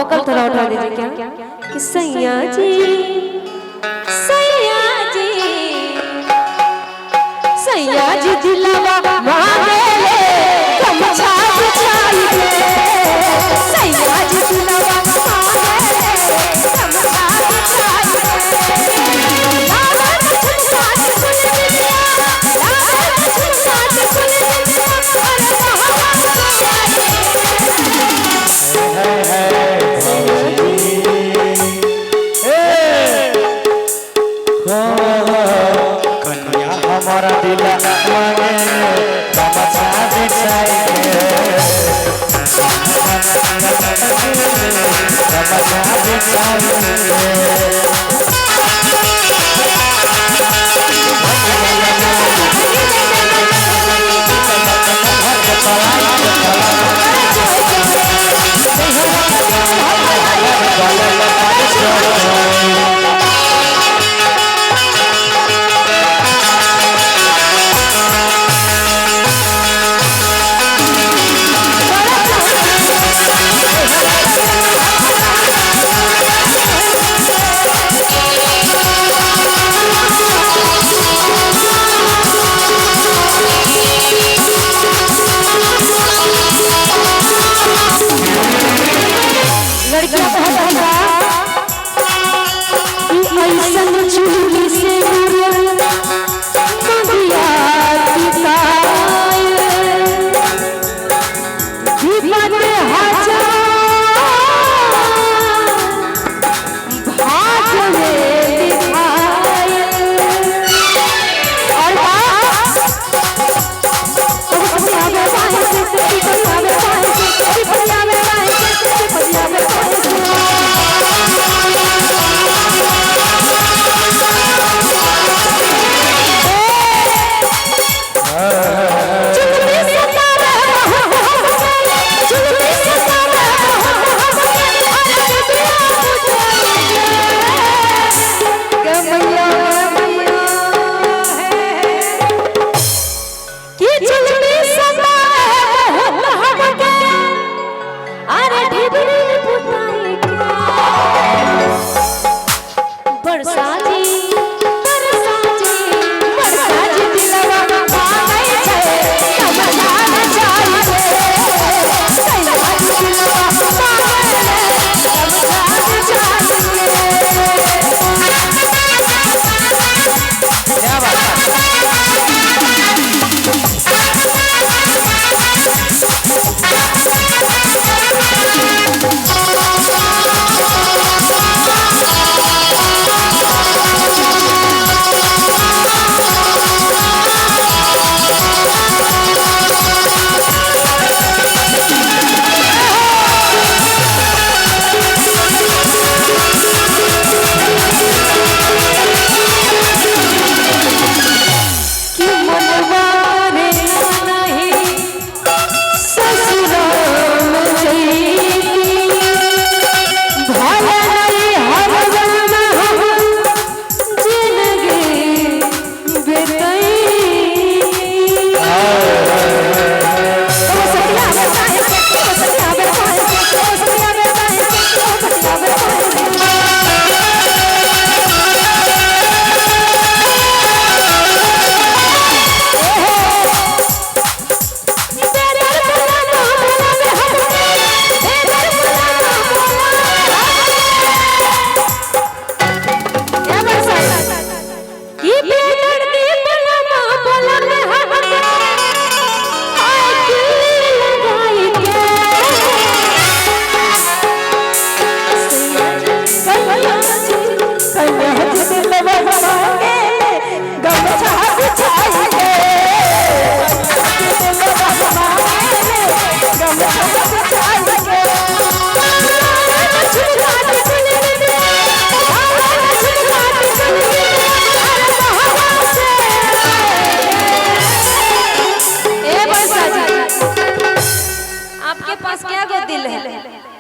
Vocal थोड़ा उठा दीजिए क्या कि सैया जी सैया जी सैया जी दिलवा मांगे ले गमछा बिछाई दे सैया जी दिलवा मांगे ले गमछा बिछाई दे हमारा दिल मांगे गमछा बिछाई दे गमछा बिछाई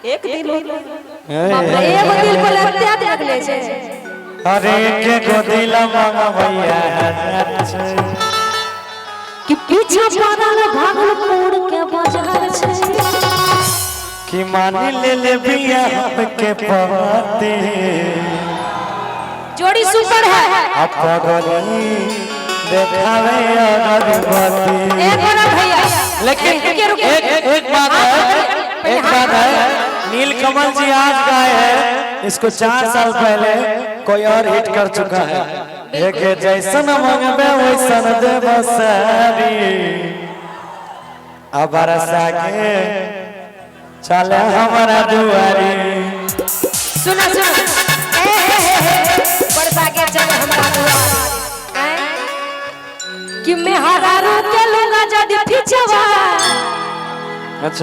एक दिल बाप रे एगो दिल पर लगते रखले छे अरे के गो दिल मंगवैया कि पीछे पड़ल भागलपुर के बाजार छे कि मान ले बिया के पाते जोड़ी सुपर है। अब पगली देखावे अगरबत्ती। एक मिनट भैया, लेकिन रुकिए। एक बात है नीलकमल जी आज गाए हैं, इसको 4 साल पहले कोई और हिट कर चुका है। एक जैसन मंगबे वैसन देव सारी, अब बरसा के चले हमारा दुआरी। सुना बरसा के चले हमारा दुआरी कि मैं हरा रू के लूंगा जदी फिचवा। अच्छा।